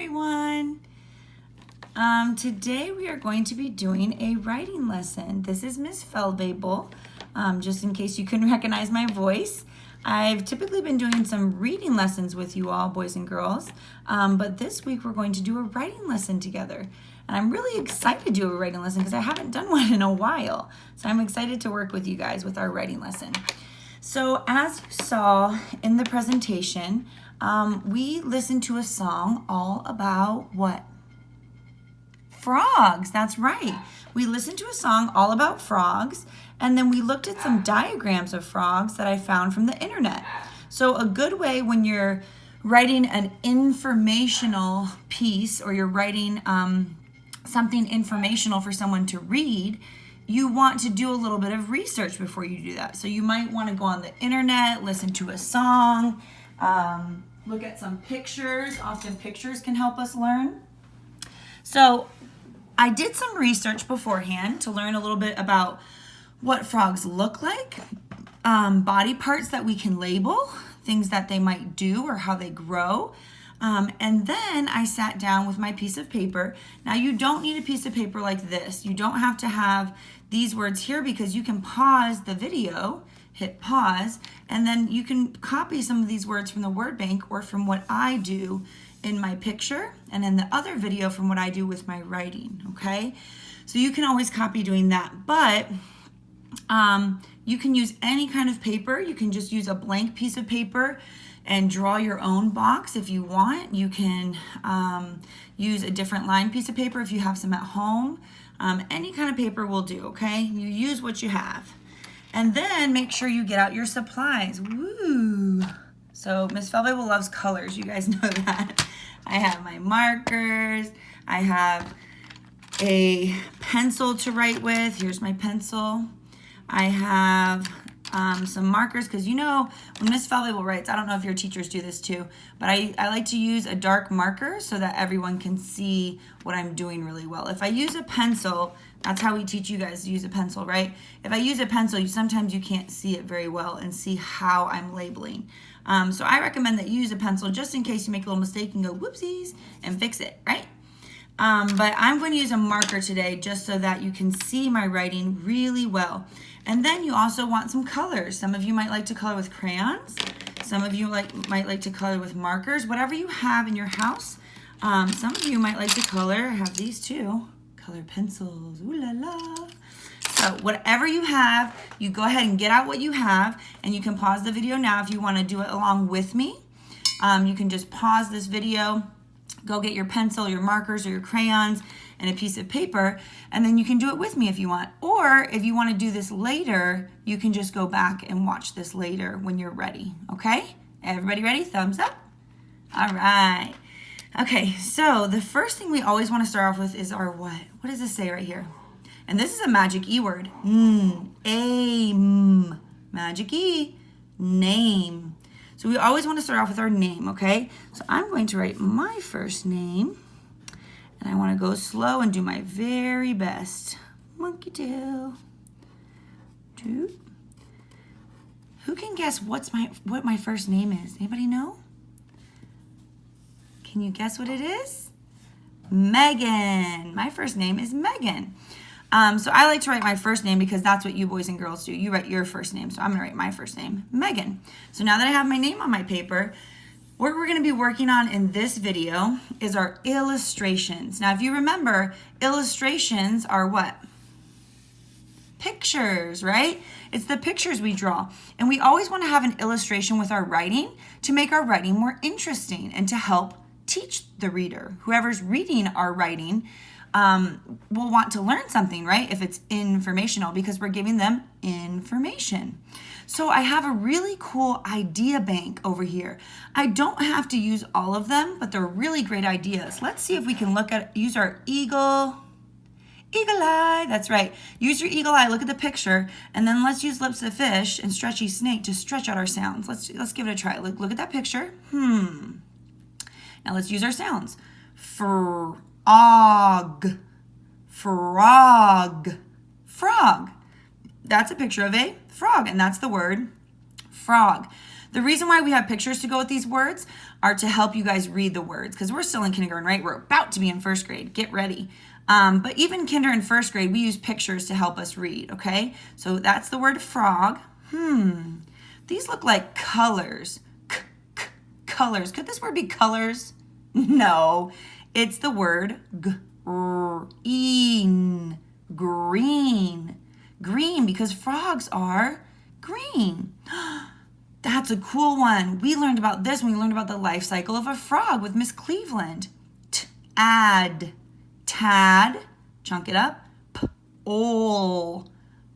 everyone. Today we are going to be doing a writing lesson. This is Miss Feldwebel, just in case you couldn't recognize my voice. I've typically been doing some reading lessons with you all, boys and girls, but this week we're going to do a writing lesson together. And I'm really excited to do a writing lesson because I haven't done one in a while. So I'm excited to work with you guys with our writing lesson. So as you saw in the presentation, we listened to a song all about what? Frogs. That's right. We listened to a song all about frogs, and then we looked at some diagrams of frogs that I found from the internet. So a good way when you're writing an informational piece or you're writing something informational for someone to read, you want to do a little bit of research before you do that. So you might want to go on the internet, listen to a song, look at some pictures. Often pictures can help us learn. So I did some research beforehand to learn a little bit about what frogs look like, body parts that we can label, things that they might do or how they grow. And then I sat down with my piece of paper. Now you don't need a piece of paper like this. You don't have to have these words here because you can pause the video, hit pause, and then you can copy some of these words from the word bank or from what I do in my picture and in the other video from what I do with my writing, okay? So you can always copy doing that, but you can use any kind of paper. You can just use a blank piece of paper and draw your own box if you want. You can use a different line piece of paper if you have some at home. Any kind of paper will do, okay? You use what you have. And then make sure you get out your supplies. Woo! So Miss Feldwebel loves colors, you guys know that. I have my markers, I have a pencil to write with. Here's my pencil. I have some markers because you know when Miss Feldwebel writes, I don't know if your teachers do this too, but I like to use a dark marker so that everyone can see what I'm doing really well. If I use a pencil, that's how we teach you guys to use a pencil, right? If I use a pencil, sometimes you can't see it very well and see how I'm labeling. So I recommend that you use a pencil just in case you make a little mistake and go whoopsies and fix it, right? But I'm going to use a marker today just so that you can see my writing really well. And then you also want some colors. Some of you might like to color with crayons. Some of you might like to color with markers. Whatever you have in your house. Some of you might like to color. I have these too. Color pencils. Ooh la la. So whatever you have, you go ahead and get out what you have, and you can pause the video now if you want to do it along with me. You can just pause this video, go get your pencil, your markers, or your crayons, and a piece of paper, and then you can do it with me if you want. Or if you want to do this later, you can just go back and watch this later when you're ready, okay? Everybody ready? Thumbs up. All right. Okay, so the first thing we always want to start off with is our what? What does this say right here? And this is a magic E word. Magic E, name. So we always want to start off with our name, okay? So I'm going to write my first name, and I want to go slow and do my very best. Monkey tail. Who can guess what my first name is? Anybody know? Can you guess what it is? Megan. My first name is Megan. So I like to write my first name because that's what you boys and girls do. You write your first name. So I'm going to write my first name, Megan. So now that I have my name on my paper, what we're going to be working on in this video is our illustrations. Now, if you remember, illustrations are what? Pictures, right? It's the pictures we draw. And we always want to have an illustration with our writing to make our writing more interesting and to help teach the reader. Whoever's reading our writing will want to learn something, right? If it's informational, because we're giving them information. So I have a really cool idea bank over here. I don't have to use all of them, but they're really great ideas. Let's see if we can use our eagle eye. That's right. Use your eagle eye, look at the picture, and then let's use lips of fish and stretchy snake to stretch out our sounds. Let's give it a try. Look at that picture. Now let's use our sounds. Frog, frog, frog. That's a picture of a frog, and that's the word frog. The reason why we have pictures to go with these words are to help you guys read the words, because we're still in kindergarten, right? We're about to be in first grade. Get ready. But even kinder and first grade, we use pictures to help us read, okay? So that's the word frog. These look like colors. Colors. Could this word be colors? No. It's the word green. Green. Green, because frogs are green. That's a cool one. We learned about this when we learned about the life cycle of a frog with Miss Cleveland. Add. Tad. Chunk it up. Pole.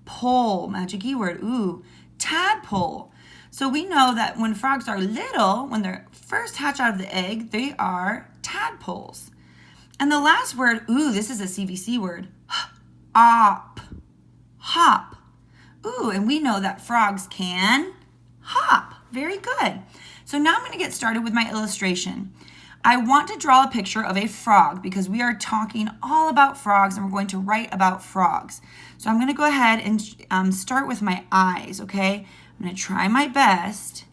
Pole. Magic E word. Ooh. Tadpole. So we know that when frogs are little, when they're first hatch out of the egg, they are tadpoles. And the last word, ooh, this is a CVC word. Op. Hop. Ooh, and we know that frogs can hop. Very good. So now I'm going to get started with my illustration. I want to draw a picture of a frog because we are talking all about frogs and we're going to write about frogs. So I'm going to go ahead and start with my eyes, okay? I'm going to try my best.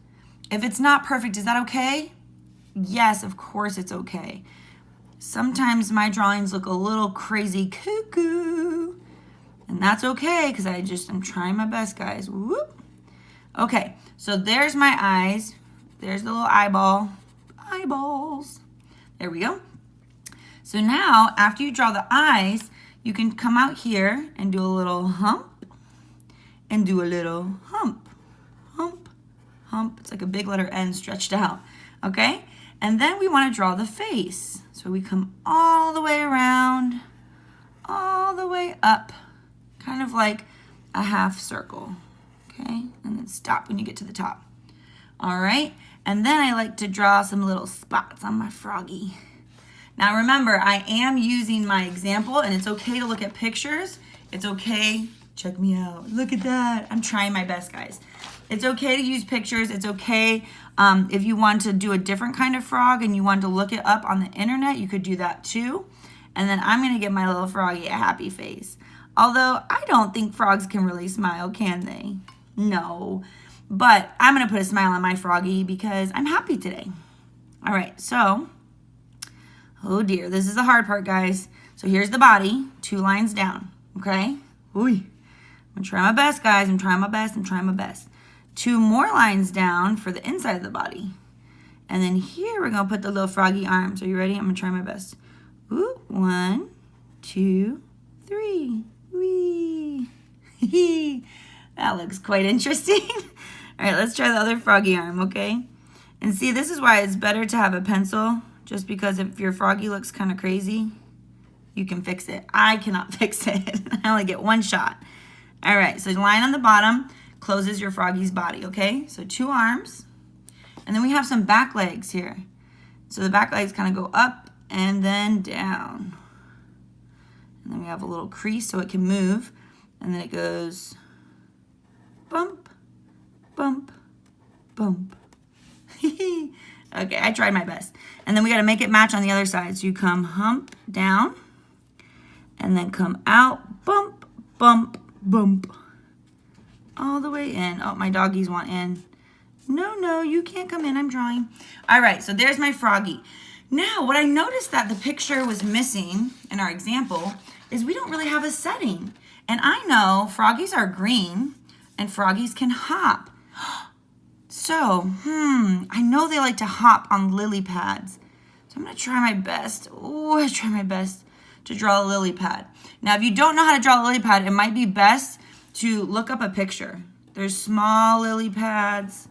If it's not perfect, is that okay? Yes, of course it's okay. Sometimes my drawings look a little crazy cuckoo. And that's okay because I'm trying my best, guys. Whoop. Okay, so there's my eyes. There's the little eyeball. Eyeballs. There we go. So now, after you draw the eyes, you can come out here and do a little hump and do a little hump. Hump, hump. It's like a big letter N stretched out. Okay? And then we want to draw the face. So we come all the way around, all the way up. Kind of like a half circle, okay? And then stop when you get to the top. All right, and then I like to draw some little spots on my froggy. Now remember, I am using my example, and it's okay to look at pictures. It's okay, check me out, look at that. I'm trying my best, guys. It's okay to use pictures. It's okay if you want to do a different kind of frog and you want to look it up on the internet, you could do that too. And then I'm gonna give my little froggy a happy face. Although I don't think frogs can really smile, can they? No. But I'm going to put a smile on my froggy because I'm happy today. All right, so, oh dear, this is the hard part, guys. So here's the body, 2 lines down, okay? Ooh, I'm going to try my best, guys. I'm trying my best. 2 more lines down for the inside of the body. And then here we're going to put the little froggy arms. Are you ready? I'm going to try my best. Ooh, 1, 2, 3. Whee! That looks quite interesting. All right, let's try the other froggy arm, okay? And see, this is why it's better to have a pencil, just because if your froggy looks kind of crazy, you can fix it. I cannot fix it. I only get 1 shot. All right, so the line on the bottom closes your froggy's body, okay? So 2 arms. And then we have some back legs here. So the back legs kind of go up and then down. And then we have a little crease so it can move. And then it goes bump, bump, bump. Okay, I tried my best. And then we got to make it match on the other side. So you come hump down and then come out, bump, bump, bump. All the way in. Oh, my doggies want in. No, you can't come in. I'm drawing. All right, so there's my froggy. Now, what I noticed that the picture was missing in our example is we don't really have a setting. And I know froggies are green and froggies can hop. So, I know they like to hop on lily pads. So I'm going to try my best. Oh, I try my best to draw a lily pad. Now, if you don't know how to draw a lily pad, it might be best to look up a picture. There's small lily pads.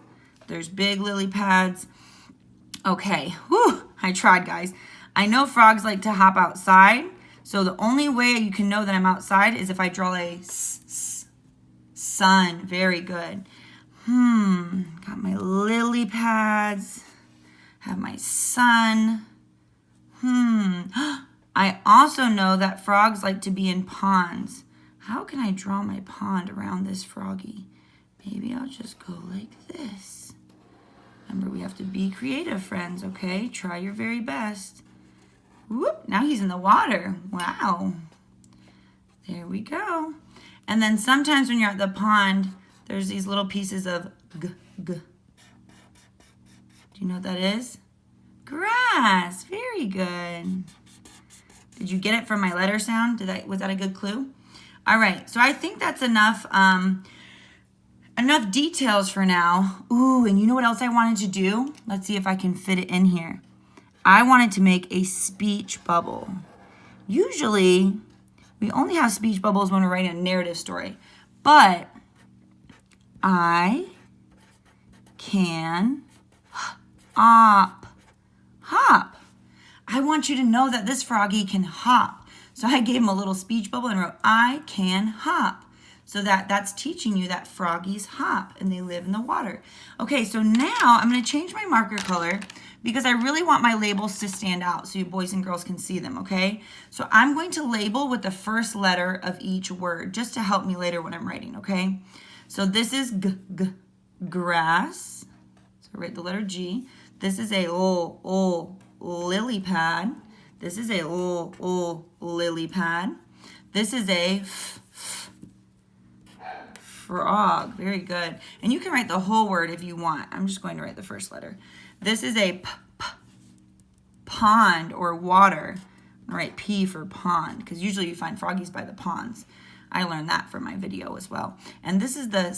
There's big lily pads. Okay, whew, I tried, guys. I know frogs like to hop outside. So the only way you can know that I'm outside is if I draw a sun. Very good. Got my lily pads. Have my sun. I also know that frogs like to be in ponds. How can I draw my pond around this froggy? Maybe I'll just go like this. Remember, we have to be creative, friends, okay? Try your very best. Whoop, now he's in the water. Wow. There we go. And then sometimes when you're at the pond, there's these little pieces of Do you know what that is? Grass. Very good. Did you get it from my letter sound? Was that a good clue? All right, so I think that's enough enough details for now. Ooh, and you know what else I wanted to do? Let's see if I can fit it in here. I wanted to make a speech bubble. Usually, we only have speech bubbles when we're writing a narrative story, but I can hop. I want you to know that this froggy can hop. So I gave him a little speech bubble and wrote, I can hop. So that's teaching you that froggies hop and they live in the water. Okay, so now I'm going to change my marker color because I really want my labels to stand out so you boys and girls can see them, okay? So I'm going to label with the first letter of each word just to help me later when I'm writing, okay? So this is grass. So write the letter G. This is a lily pad. This is a lily pad. This is a frog. Very good. And you can write the whole word if you want. I'm just going to write the first letter. This is a pond or water. I'm going to write P for pond because usually you find froggies by the ponds. I learned that from my video as well. And this is the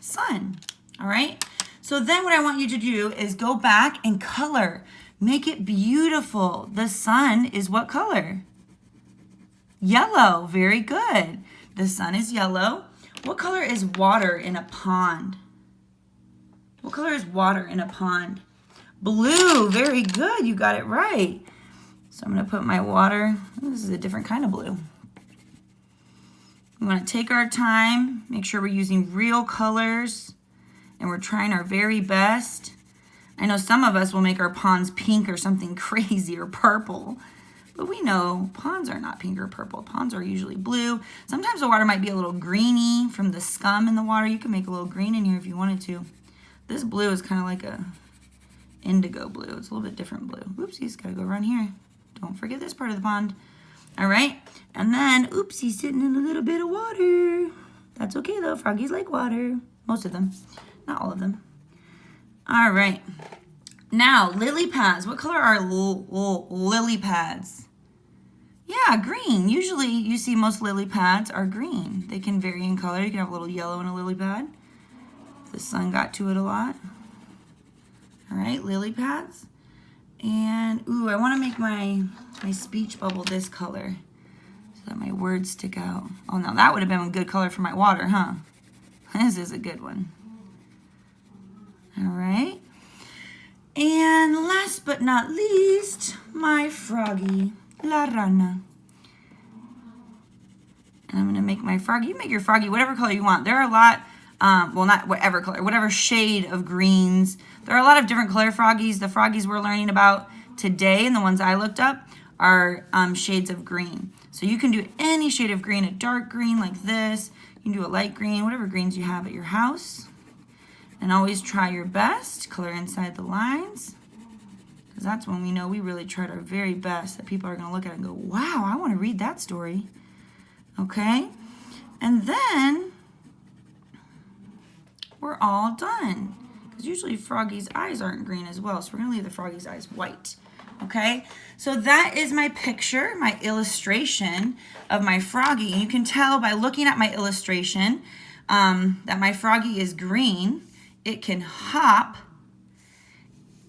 sun. All right? So then what I want you to do is go back and color. Make it beautiful. The sun is what color? Yellow. Very good. The sun is yellow. What color is water in a pond? What color is water in a pond? Blue. Very good. You got it right. So I'm going to put my water. This is a different kind of blue. We want to take our time, make sure we're using real colors, and we're trying our very best. I know some of us will make our ponds pink or something crazy or purple, but we know ponds are not pink or purple. Ponds are usually blue. Sometimes the water might be a little greeny from the scum in the water. You can make a little green in here if you wanted to. This blue is kind of like a indigo blue. It's a little bit different blue. Oopsies, gotta go around here. Don't forget this part of the pond. All right, and then, oops, he's sitting in a little bit of water. That's okay though, froggies like water. Most of them, not all of them. All right, now lily pads. What color are lily pads? Yeah, green. Usually you see most lily pads are green. They can vary in color. You can have a little yellow in a lily pad. The sun got to it a lot. All right, lily pads. And, ooh, I want to make my speech bubble this color so that my words stick out. Oh, now that would have been a good color for my water, huh? This is a good one. All right. And last but not least, my froggy, la rana. And I'm going to make my froggy. You make your froggy whatever color you want. There are a lot, well, not whatever color, whatever shade of greens. There are a lot of different color froggies. The froggies we're learning about today and the ones I looked up are shades of green. So you can do any shade of green, a dark green like this. You can do a light green, whatever greens you have at your house. And always try your best. Color inside the lines. Because that's when we know we really tried our very best, that people are going to look at it and go, wow, I want to read that story. Okay? And then we're all done. Because usually froggy's eyes aren't green as well, so we're going to leave the froggy's eyes white. Okay? So that is my picture, my illustration of my froggy. And you can tell by looking at my illustration that my froggy is green. It can hop.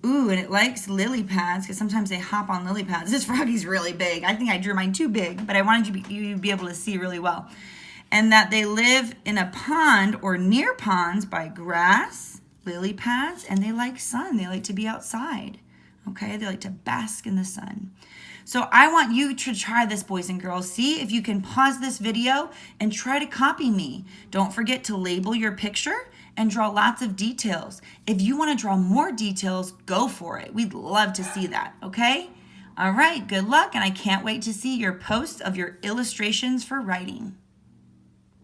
Ooh, and it likes lily pads because sometimes they hop on lily pads. This froggy's really big. I think I drew mine too big, but I wanted you to be able to see really well. And that they live in a pond or near ponds by grass, lily pads, and they like sun. They like to be outside, okay? They like to bask in the sun. So I want you to try this, boys and girls. See if you can pause this video and try to copy me. Don't forget to label your picture and draw lots of details. If you want to draw more details, go for it. We'd love to see that, okay? All right, good luck, and I can't wait to see your posts of your illustrations for writing.